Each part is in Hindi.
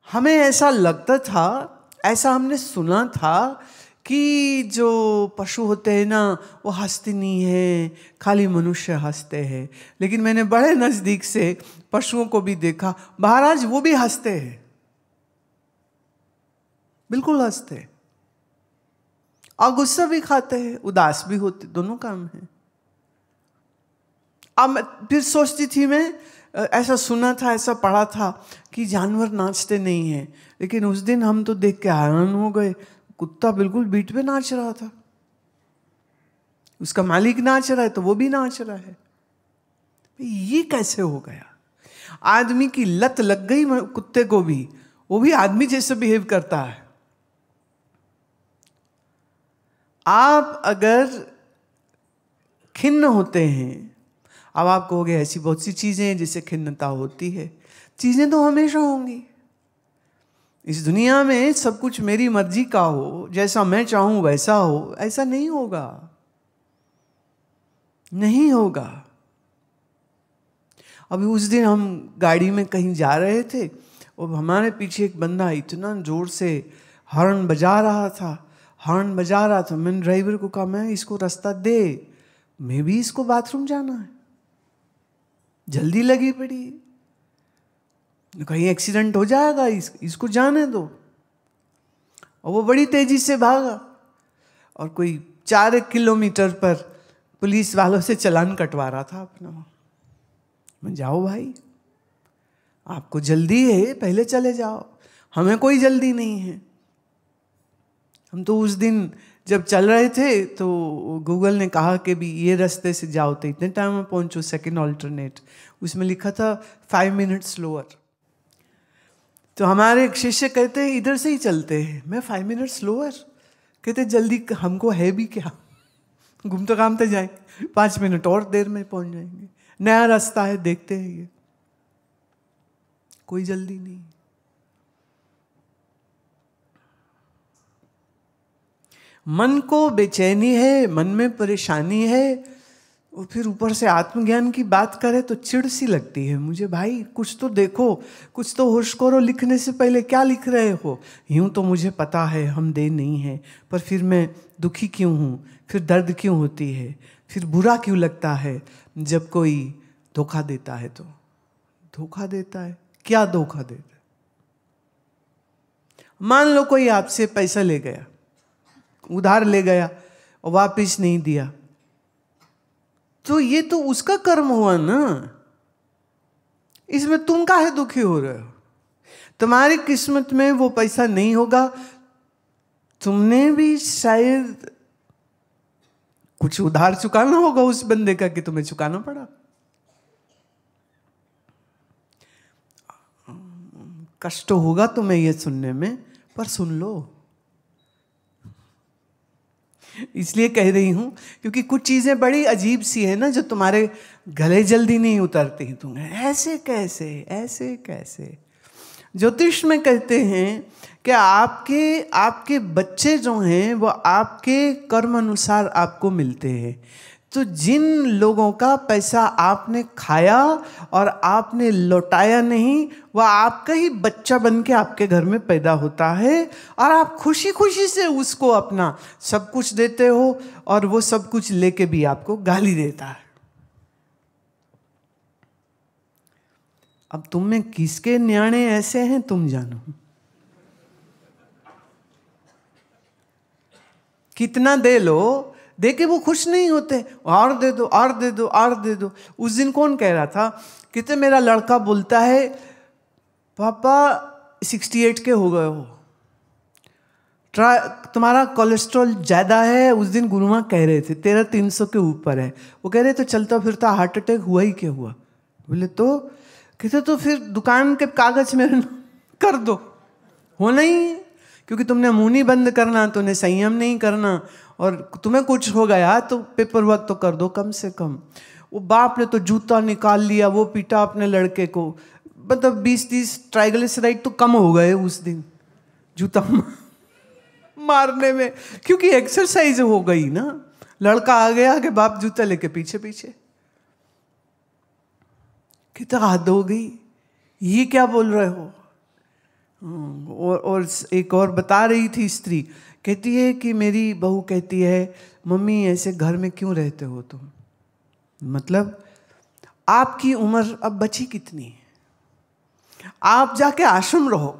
हमें ऐसा लगता था, ऐसा हमने सुना था कि जो पशु होते हैं ना वो हंसते नहीं हैं, खाली मनुष्य हंसते हैं। लेकिन मैंने बड़े नज़दीक से पशुओं को भी देखा, महाराज वो भी हंसते हैं, बिल्कुल हंसते हैं, और गुस्सा भी खाते हैं, उदास भी होते, दोनों काम है। अब फिर सोचती थी मैं, ऐसा सुना था, ऐसा पढ़ा था कि जानवर नाचते नहीं हैं, लेकिन उस दिन हम तो देख के हैरान हो गए, कुत्ता बिल्कुल बीट पे नाच रहा था, उसका मालिक नाच रहा है तो वो भी नाच रहा है। ये कैसे हो गया? आदमी की लत लग गई कुत्ते को भी, वो भी आदमी जैसे बिहेव करता है। आप अगर खिन्न होते हैं, अब आप कहोगे ऐसी बहुत सी चीजें हैं जिससे खिन्नता होती है। चीजें तो हमेशा होंगी इस दुनिया में, सब कुछ मेरी मर्जी का हो, जैसा मैं चाहूं वैसा हो, ऐसा नहीं होगा, नहीं होगा। अभी उस दिन हम गाड़ी में कहीं जा रहे थे और हमारे पीछे एक बंदा इतना जोर से हॉर्न बजा रहा था। मैंने ड्राइवर को कहा, मैं इसको रास्ता दे, मैं भी इसको बाथरूम जाना है, जल्दी लगी पड़ी, कहीं एक्सीडेंट हो जाएगा, इसको जाने दो। और वो बड़ी तेजी से भागा और कोई 4 किलोमीटर पर पुलिस वालों से चालान कटवा रहा था अपना। मैं, जाओ भाई, आपको जल्दी है, पहले चले जाओ, हमें कोई जल्दी नहीं है। हम तो उस दिन जब चल रहे थे तो गूगल ने कहा कि भी ये रास्ते से जाओ तो इतने टाइम में पहुंचो, सेकंड ऑल्टरनेट, उसमें लिखा था 5 मिनट स्लोअर। तो हमारे एक शिष्य कहते हैं इधर से ही चलते हैं। मैं 5 मिनट स्लोअर, कहते जल्दी हमको है भी क्या, घूमते घामते जाए, 5 मिनट और देर में पहुंच जाएंगे, नया रास्ता है, देखते हैं, ये कोई जल्दी नहीं। मन को बेचैनी है, मन में परेशानी है, और फिर ऊपर से आत्मज्ञान की बात करें तो चिढ़ सी लगती है मुझे। भाई कुछ तो देखो, कुछ तो होश करो, लिखने से पहले क्या लिख रहे हो? यूं तो मुझे पता है हम दे नहीं है, पर फिर मैं दुखी क्यों हूँ, फिर दर्द क्यों होती है, फिर बुरा क्यों लगता है जब कोई धोखा देता है? तो धोखा देता है, क्या धोखा देता है? मान लो कोई आपसे पैसा ले गया, उधार ले गया और वापस नहीं दिया, तो ये तो उसका कर्म हुआ ना, इसमें तुम काहे दुखी हो रहे हो? तुम्हारी किस्मत में वो पैसा नहीं होगा, तुमने भी शायद कुछ उधार चुकाना होगा उस बंदे का कि तुम्हें चुकाना पड़ा। कष्ट होगा तुम्हें ये सुनने में, पर सुन लो। इसलिए कह रही हूं क्योंकि कुछ चीजें बड़ी अजीब सी है ना, जो तुम्हारे गले जल्दी नहीं उतरती। तुम्हें ऐसे कैसे, ऐसे कैसे? ज्योतिष में कहते हैं कि आपके बच्चे जो हैं वो आपके कर्म अनुसार आपको मिलते हैं। तो जिन लोगों का पैसा आपने खाया और आपने लौटाया नहीं, वह आपका ही बच्चा बन के आपके घर में पैदा होता है, और आप खुशी खुशी से उसको अपना सब कुछ देते हो, और वो सब कुछ लेके भी आपको गाली देता है। अब तुम में किसके न्याणे ऐसे हैं तुम जानो। कितना दे लो, दे के वो खुश नहीं होते, और दे दो, और दे दो, और दे दो। उस दिन कौन कह रहा था, कितने मेरा लड़का बोलता है पापा 68 के हो गए हो, तुम्हारा कोलेस्ट्रॉल ज्यादा है। उस दिन गुरुमा कह रहे थे तेरा 300 के ऊपर है। वो कह रहे तो चलता फिरता हार्ट अटैक हुआ ही क्या हुआ? बोले तो कहते तो फिर दुकान के कागज में कर दो, होना ही, क्योंकि तुमने मुंह नहीं बंद करना, तुमने संयम नहीं करना, और तुम्हें कुछ हो गया तो पेपर वर्क तो कर दो कम से कम। वो बाप ने तो जूता निकाल लिया, वो पीटा अपने लड़के को, मतलब 20-30 ट्राइग्लिसराइड तो कम हो गए उस दिन जूता मारने में, क्योंकि एक्सरसाइज हो गई ना। लड़का आ गया कि बाप जूता लेके पीछे पीछे। कितना हद हो गई, ये क्या बोल रहे हो? और एक और बता रही थी स्त्री, कहती है कि मेरी बहू कहती है, मम्मी ऐसे घर में क्यों रहते हो तुम, मतलब आपकी उम्र अब बची कितनी है, आप जाके आश्रम रहो,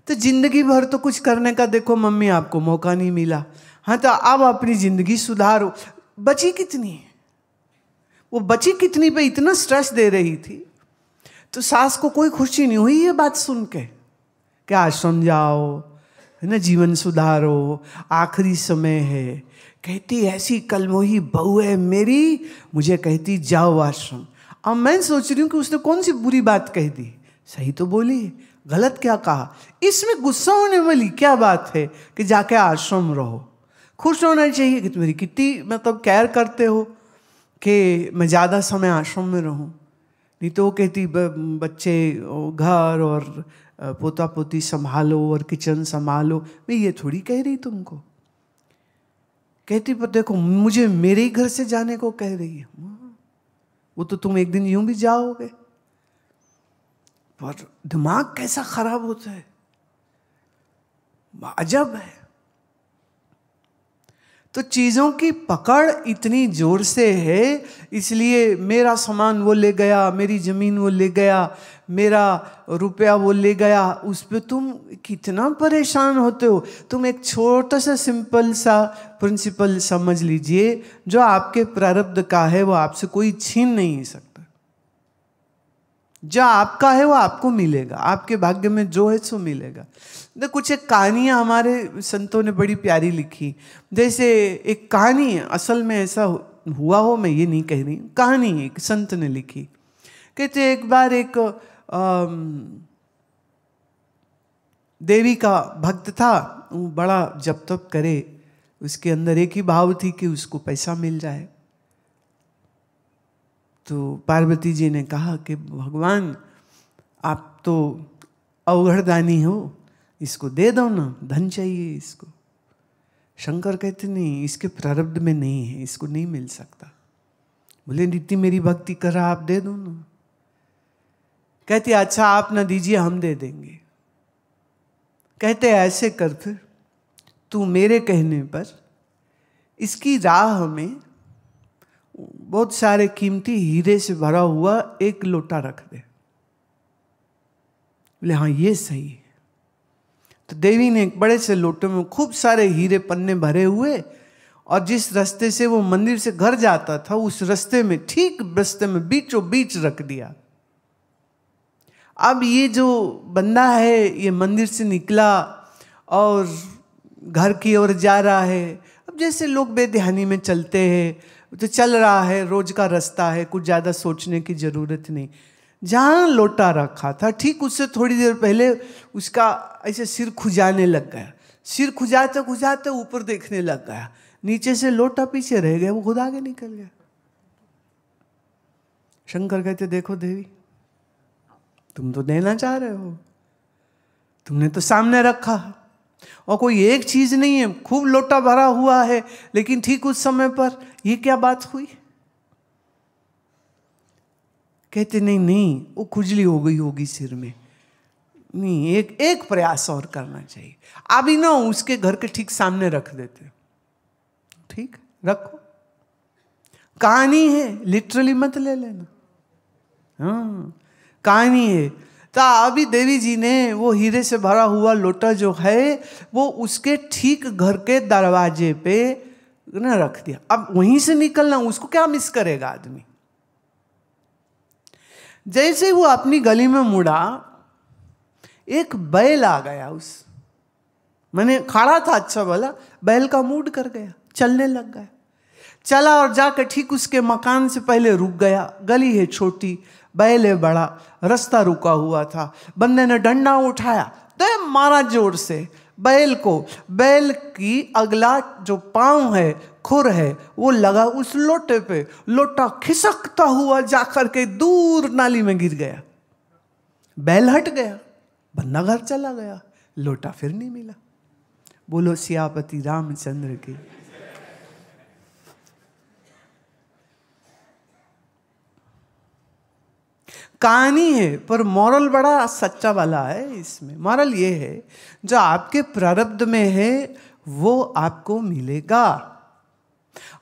तो जिंदगी भर तो कुछ करने का देखो मम्मी आपको मौका नहीं मिला, हाँ तो अब अपनी जिंदगी सुधारो, बची कितनी है। वो बची कितनी पे इतना स्ट्रेस दे रही थी, तो सास को कोई खुशी नहीं हुई ये बात सुन के कि आश्रम जाओ, है ना, जीवन सुधारो, आखिरी समय है। कहती ऐसी कलमोही बहू है मेरी, मुझे कहती जाओ आश्रम। अब मैं सोच रही हूँ कि उसने कौन सी बुरी बात कह दी, सही तो बोली, गलत क्या कहा, इसमें गुस्सा होने वाली क्या बात है कि जाके आश्रम रहो। खुश होना चाहिए कि तुम्हारी कितनी मतलब केयर करते हो कि मैं ज़्यादा समय आश्रम में रहूं, नहीं तो वो कहती बच्चे घर और पोता पोती संभालो और किचन संभालो। मैं ये थोड़ी कह रही तुमको, कहती पर देखो मुझे मेरे ही घर से जाने को कह रही है, वो तो तुम एक दिन यूं भी जाओगे। पर दिमाग कैसा खराब होता है, अजब है। तो चीज़ों की पकड़ इतनी जोर से है, इसलिए मेरा सामान वो ले गया, मेरी ज़मीन वो ले गया, मेरा रुपया वो ले गया, उस पर तुम कितना परेशान होते हो। तुम एक छोटा सा सिंपल सा प्रिंसिपल समझ लीजिए, जो आपके प्रारब्ध का है वो आपसे कोई छीन नहीं सकता। जो आपका है वो आपको मिलेगा, आपके भाग्य में जो है सो मिलेगा। तो कुछ एक कहानियाँ हमारे संतों ने बड़ी प्यारी लिखी, जैसे एक कहानी है, असल में ऐसा हुआ हो मैं ये नहीं कह रही, कहानी एक संत ने लिखी। कहते एक बार एक देवी का भक्त था, वो बड़ा जप तप करे, उसके अंदर एक ही भाव थी कि उसको पैसा मिल जाए। तो पार्वती जी ने कहा कि भगवान आप तो अवघड़दानी हो, इसको दे दो ना, धन चाहिए इसको। शंकर कहते नहीं, इसके प्रारब्ध में नहीं है, इसको नहीं मिल सकता। बोले इतनी मेरी भक्ति कर रहा, आप दे दो ना। कहते अच्छा आप ना दीजिए, हम दे देंगे। कहते ऐसे कर फिर, तू मेरे कहने पर इसकी राह में बहुत सारे कीमती हीरे से भरा हुआ एक लोटा रख दे। बोले हाँ ये सही है। तो देवी ने एक बड़े से लोटे में खूब सारे हीरे पन्ने भरे हुए, और जिस रास्ते से वो मंदिर से घर जाता था उस रास्ते में, ठीक रास्ते में बीचों बीच रख दिया। अब ये जो बंदा है ये मंदिर से निकला और घर की ओर जा रहा है। अब जैसे लोग बेध्यानी में चलते हैं, तो चल रहा है, रोज का रास्ता है, कुछ ज़्यादा सोचने की ज़रूरत नहीं। जहाँ लोटा रखा था ठीक उससे थोड़ी देर पहले उसका ऐसे सिर खुजाने लग गया। सिर खुजाते खुजाते ऊपर देखने लग गया, नीचे से लोटा पीछे रह गया, वो खुद आगे निकल गया। शंकर कहते देखो देवी, तुम तो देना चाह रहे हो, तुमने तो सामने रखा और कोई एक चीज नहीं है, खूब लोटा भरा हुआ है, लेकिन ठीक उस समय पर ये क्या बात हुई। कहते नहीं नहीं, वो खुजली हो गई होगी सिर में, नहीं एक प्रयास और करना चाहिए। अभी ना उसके घर के ठीक सामने रख देते, ठीक रखो, कहानी है, लिटरली मत ले लेना, हाँ कहानी है। तो अभी देवी जी ने वो हीरे से भरा हुआ लोटा जो है वो उसके ठीक घर के दरवाजे पे ना रख दिया। अब वहीं से निकलना, उसको क्या मिस करेगा आदमी। जैसे वो अपनी गली में मुड़ा, एक बैल आ गया, उस मैंने खड़ा था अच्छा भला, बैल का मूड कर गया, चलने लग गया। चला और जाकर ठीक उसके मकान से पहले रुक गया। गली है छोटी, बैल है बड़ा, रास्ता रुका हुआ था। बंदे ने डंडा उठाया, दे मारा जोर से बैल को। बैल की अगला जो पांव है, खुर है, वो लगा उस लोटे पे। लोटा खिसकता हुआ जाकर के दूर नाली में गिर गया। बैल हट गया, बंदा घर चला गया, लोटा फिर नहीं मिला। बोलो सियापति रामचंद्र की। कहानी है, पर मॉरल बड़ा सच्चा वाला है इसमें। मॉरल ये है, जो आपके प्रारब्ध में है वो आपको मिलेगा।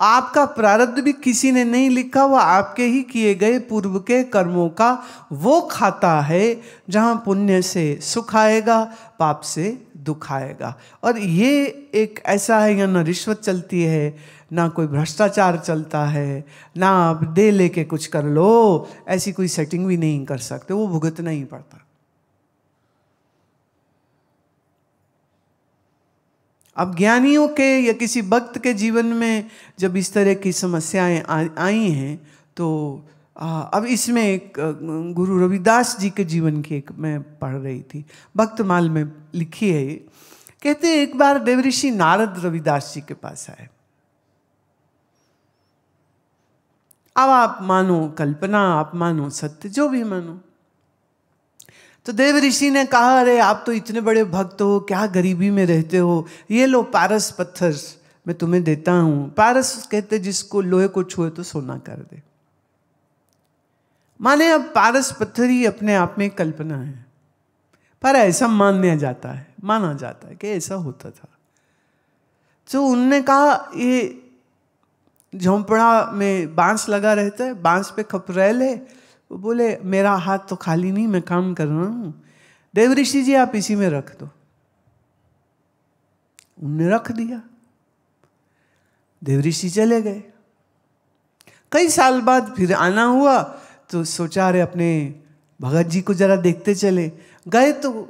आपका प्रारब्ध भी किसी ने नहीं लिखा, वो आपके ही किए गए पूर्व के कर्मों का वो खाता है, जहां पुण्य से सुख आएगा, पाप से दुख आएगा। और ये एक ऐसा है, यहाँ ना रिश्वत चलती है, ना कोई भ्रष्टाचार चलता है, ना आप दे लेके कुछ कर लो, ऐसी कोई सेटिंग भी नहीं कर सकते, वो भुगतना ही पड़ता। अब ज्ञानियों के या किसी भक्त के जीवन में जब इस तरह की समस्याएं आई हैं, तो अब इसमें एक गुरु रविदास जी के जीवन की एक मैं पढ़ रही थी, भक्तमाल में लिखी है। कहते हैं एक बार देवऋषि नारद रविदास जी के पास आए। अब आप मानो कल्पना, आप मानो सत्य, जो भी मानो। तो देव ऋषि ने कहा, अरे आप तो इतने बड़े भक्त हो, क्या गरीबी में रहते हो, ये लो पारस पत्थर मैं तुम्हें देता हूं। पारस कहते जिसको लोहे को छुए तो सोना कर दे। माने अब पारस पत्थर ही अपने आप में कल्पना है, पर ऐसा माना जाता है कि ऐसा होता था। तो उनने कहा, ये झोंपड़ा में बांस लगा रहता है, बांस पे खपरेल है। वो बोले, मेरा हाथ तो खाली नहीं, मैं काम कर रहा हूं। देव ऋषि जी आप इसी में रख दो। उनने रख दिया, देव ऋषि चले गए। कई साल बाद फिर आना हुआ, तो सोचा अरे अपने भगत जी को जरा देखते चले। गए तो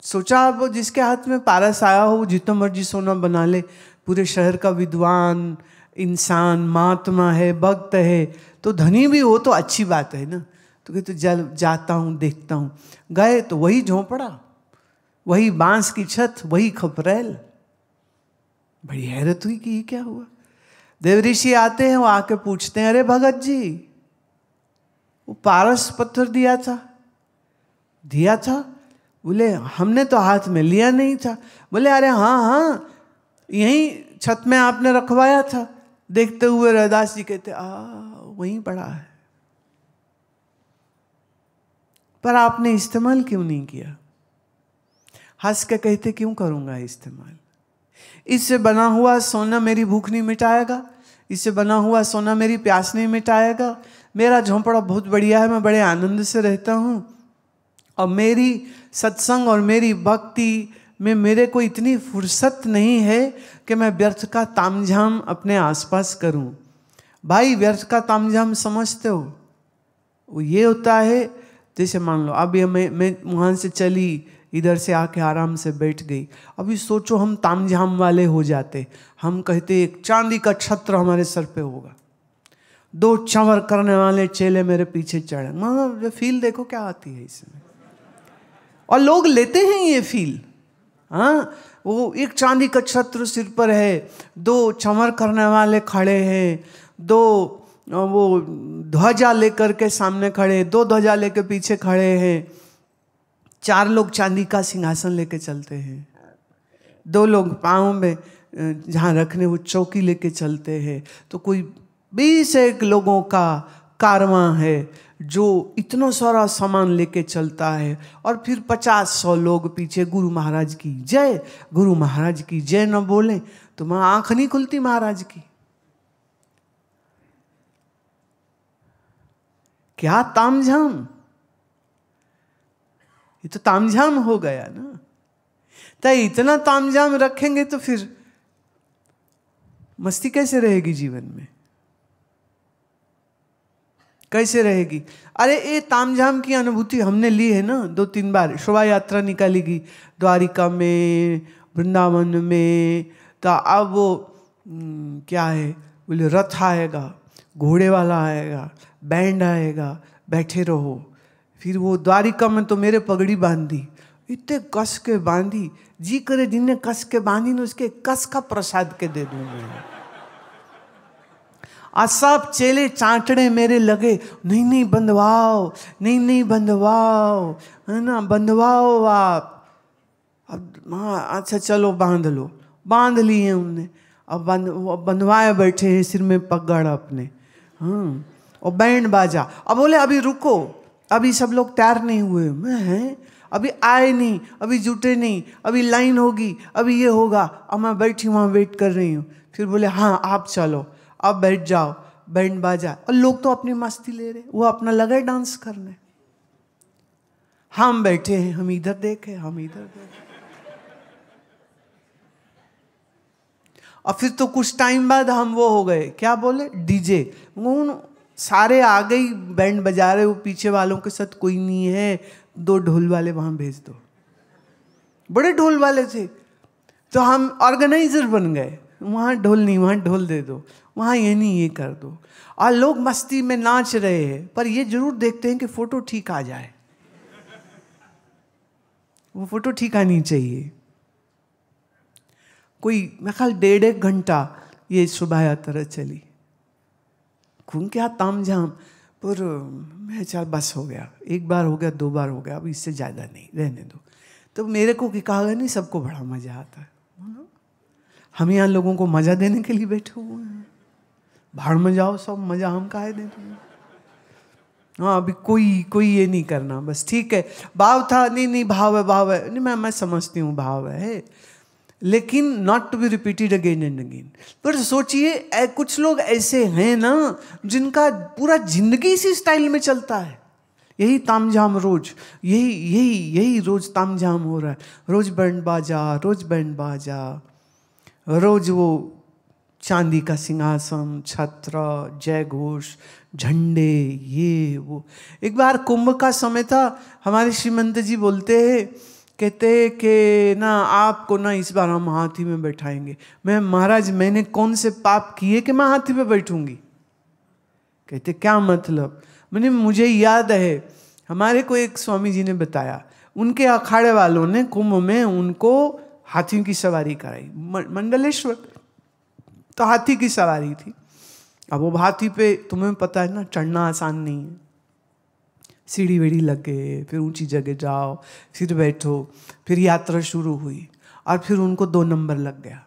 सोचा वो जिसके हाथ में पारस आया हो, वो जितना मर्जी सोना बना ले, पूरे शहर का विद्वान इंसान, महात्मा है, भक्त है, तो धनी भी हो तो अच्छी बात है ना। तो कहते जल जाता हूँ, देखता हूँ। गए तो वही झोंपड़ा, वही बांस की छत, वही खपरेल। बड़ी हैरत हुई कि ये क्या हुआ। देव ऋषि आते हैं, वो आके पूछते हैं, अरे भगत जी वो पारस पत्थर दिया था? बोले हमने तो हाथ में लिया नहीं था। बोले अरे हाँ, यही छत में आपने रखवाया था। देखते हुए रविदास जी कहते, वहीं पड़ा है, पर आपने इस्तेमाल क्यों नहीं किया? हंस के कहते, क्यों करूंगा इस्तेमाल? इससे बना हुआ सोना मेरी भूख नहीं मिटाएगा, इससे बना हुआ सोना मेरी प्यास नहीं मिटाएगा। मेरा झोंपड़ा बहुत बढ़िया है, मैं बड़े आनंद से रहता हूँ, और मेरी सत्संग और मेरी भक्ति में मेरे को इतनी फुर्सत नहीं है कि मैं व्यर्थ का तामझाम अपने आसपास करूं। भाई व्यर्थ का तामझाम समझते हो? वो ये होता है, जैसे मान लो अब ये मैं वहाँ से चली, इधर से आके आराम से बैठ गई। अभी सोचो हम तामझाम वाले हो जाते, हम कहते एक चांदी का छत्र हमारे सर पे होगा, 2 चंवर करने वाले चेले मेरे पीछे चढ़े। मतलब फील देखो क्या आती है इसमें, और लोग लेते हैं ये फील। हाँ, वो एक चांदी का छत्र सिर पर है, 2 चंवर करने वाले खड़े हैं, 2 वो ध्वजा लेकर के सामने खड़े, 2 ध्वजा लेकर पीछे खड़े हैं, 4 लोग चांदी का सिंहासन लेके चलते हैं, 2 लोग पाँव में जहाँ रखने वो चौकी लेके चलते हैं। तो कोई 20 लोगों का कारवां है जो इतना सारा सामान लेके चलता है, और फिर 50-100 लोग पीछे गुरु महाराज की जय, गुरु महाराज की जय न बोले तो मैं आंख नहीं खुलती महाराज की। क्या तामझाम, ये तो तामझाम हो गया ना। तो इतना तामझाम रखेंगे तो फिर मस्ती कैसे रहेगी जीवन में, कैसे रहेगी? अरे ये तामझाम की अनुभूति हमने ली है ना 2-3 बार। शोभा यात्रा निकाली गई द्वारिका में, वृंदावन में। तो अब वो क्या है, बोले रथ आएगा, घोड़े वाला आएगा, बैंड आएगा, बैठे रहो। फिर वो द्वारिका में तो मेरे पगड़ी बांधी, इतने कस के बांधी, जी करे जिनने कस के बांधी न उसके कस का प्रसाद के दे दूँ मैं। आज सब चेले चांटने मेरे लगे, नहीं बंधवाओ, नहीं बंधवाओ, है ना, बंधवाओ आप। अब हाँ अच्छा चलो बांध लो, बांध लिए उनने। अब बंधवाए बैठे हैं सिर में पगड़ अपने, हाँ, और बैंड बाजा। अब बोले अभी रुको, अभी सब लोग तैयार नहीं हुए, मैं हैं अभी आए नहीं, अभी जुटे नहीं, अभी लाइन होगी, अभी ये होगा। अब मैं बैठी वहाँ वेट कर रही हूँ। फिर बोले हाँ आप चलो, अब बैठ जाओ, बैंड बाजा। और लोग तो अपनी मस्ती ले रहे, वो अपना लगे डांस करने, हम बैठे हैं, हम इधर देखे, हम इधर देखे। और फिर तो कुछ टाइम बाद हम वो हो गए, क्या बोले, डीजे। सारे आ गई, बैंड बजा रहे, वो पीछे वालों के साथ कोई नहीं है, 2 ढोल वाले वहां भेज दो। बड़े ढोल वाले थे, तो हम ऑर्गेनाइजर बन गए। वहां ढोल नहीं, वहां ढोल दे दो, वहां ये नहीं, ये कर दो। और लोग मस्ती में नाच रहे हैं, पर ये जरूर देखते हैं कि फोटो ठीक आ जाए। वो फोटो ठीक आनी चाहिए। कोई मैं ख्याल 1.5 घंटा ये शोभा यात्रा चली, खून क्या ताम झाम। पर मैं चल बस हो गया, 1 बार हो गया, 2 बार हो गया, अब इससे ज़्यादा नहीं, रहने दो। तो मेरे को कि कहा नहीं, सबको बड़ा मज़ा आता है। हम यहाँ लोगों को मज़ा देने के लिए बैठे हुए हैं, भाड़ में जाओ सब, मज़ा हम काहे दें तुम्हें। हाँ अभी कोई ये नहीं करना, बस ठीक है। भाव था, नहीं भाव है, भाव है, नहीं मैं समझती हूँ भाव है, लेकिन not to be repeated again and again. पर सोचिए कुछ लोग ऐसे हैं ना जिनका पूरा जिंदगी इसी स्टाइल में चलता है, यही तामझाम रोज, यही रोज तामझाम हो रहा है, रोज बैंड बाजा, रोज बैंड बाजा, रोज वो चांदी का सिंहासन, छत्र, जय घोष, झंडे, ये वो। एक बार कुंभ का समय था, हमारे श्रीमंत जी बोलते हैं, कहते कि ना आपको ना इस बार हम हाथी में बैठाएंगे। मैं महाराज मैंने कौन से पाप किए कि मैं हाथी पे बैठूंगी? कहते क्या मतलब? मैंने मुझे याद है हमारे को एक स्वामी जी ने बताया, उनके अखाड़े वालों ने कुंभ में उनको हाथियों की सवारी कराई। मंडलेश्वर तो हाथी की सवारी थी। अब वो हाथी पे तुम्हें पता है ना चढ़ना आसान नहीं है, सीढ़ी वेढ़ी लग गए, फिर ऊंची जगह जाओ, फिर बैठो, फिर यात्रा शुरू हुई। और फिर उनको 2 नंबर लग गया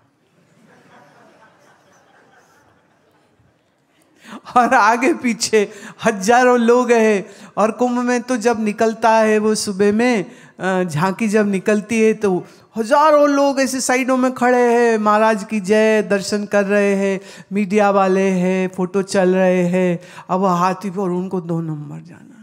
और आगे पीछे हजारों लोग हैं। और कुंभ में तो जब निकलता है वो सुबह में झांकी जब निकलती है तो हजारों लोग ऐसे साइडों में खड़े हैं, महाराज की जय दर्शन कर रहे हैं, मीडिया वाले हैं, फोटो चल रहे हैं। अब वो हाथी पर, और उनको 2 नंबर जाना।